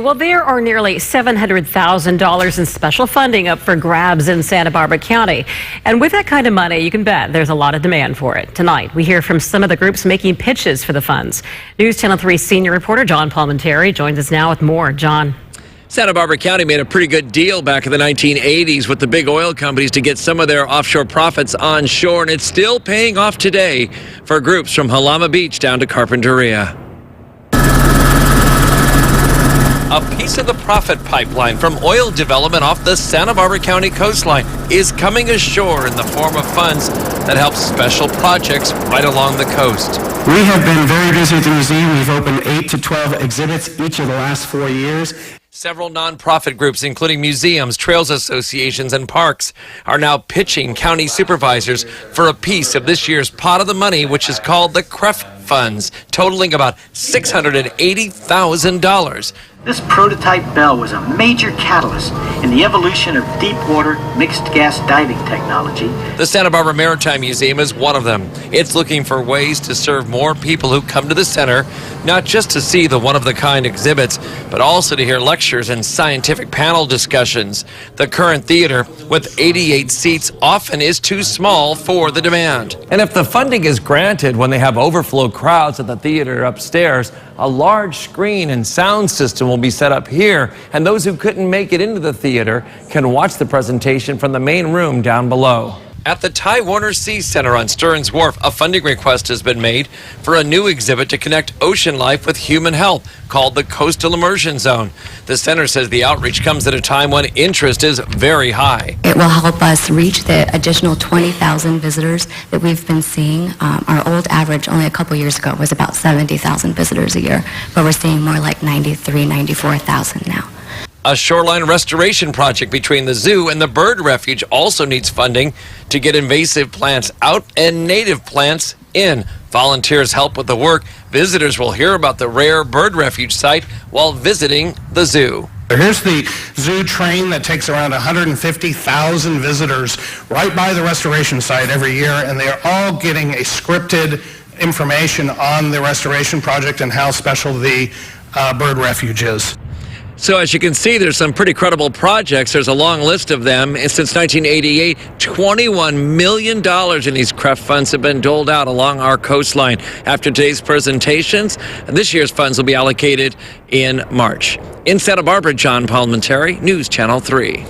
Well, there are nearly $700,000 in special funding up for grabs in Santa Barbara County. And with that kind of money, you can bet there's a lot of demand for it. Tonight, we hear from some of the groups making pitches for the funds. News Channel 3 senior reporter John Palmentary joins us now with more. John. Santa Barbara County made a pretty good deal back in the 1980s with the big oil companies to get some of their offshore profits onshore, and it's still paying off today for groups from Halama Beach down to Carpinteria. A piece of the profit pipeline from oil development off the Santa Barbara County coastline is coming ashore in the form of funds that help special projects right along the coast. We have been very busy at the museum. We've opened 8 to 12 exhibits each of the last 4 years. Several nonprofit groups, including museums, trails associations, and parks, are now pitching county supervisors for a piece of this year's pot of the money, which is called the CREF funds, totaling about $680,000. This prototype bell was a major catalyst in the evolution of deep water mixed gas diving technology. The Santa Barbara Maritime Museum is one of them. It's looking for ways to serve more people who come to the center, not just to see the one-of-the-kind exhibits, but also to hear lectures and scientific panel discussions. The current theater, with 88 seats, often is too small for the demand. And if the funding is granted when they have overflow crowds at the theater upstairs, a large screen and sound system will be set up here, and those who couldn't make it into the theater can watch the presentation from the main room down below. At the Ty Warner Sea Center on Stearns Wharf, a funding request has been made for a new exhibit to connect ocean life with human health called the Coastal Immersion Zone. The center says the outreach comes at a time when interest is very high. It will help us reach the additional 20,000 visitors that we've been seeing. Our old average only a couple years ago was about 70,000 visitors a year, but we're seeing more like 93, 94,000 now. A shoreline restoration project between the zoo and the bird refuge also needs funding to get invasive plants out and native plants in. Volunteers help with the work. Visitors will hear about the rare bird refuge site while visiting the zoo. Here's the zoo train that takes around 150,000 visitors right by the restoration site every year, and they are all getting a scripted information on the restoration project and how special the bird refuge is. So as you can see, there's some pretty credible projects. There's a long list of them. And since 1988, $21 million in these CREF funds have been doled out along our coastline. After today's presentations, this year's funds will be allocated in March. In Santa Barbara, John Palmentary, News Channel 3.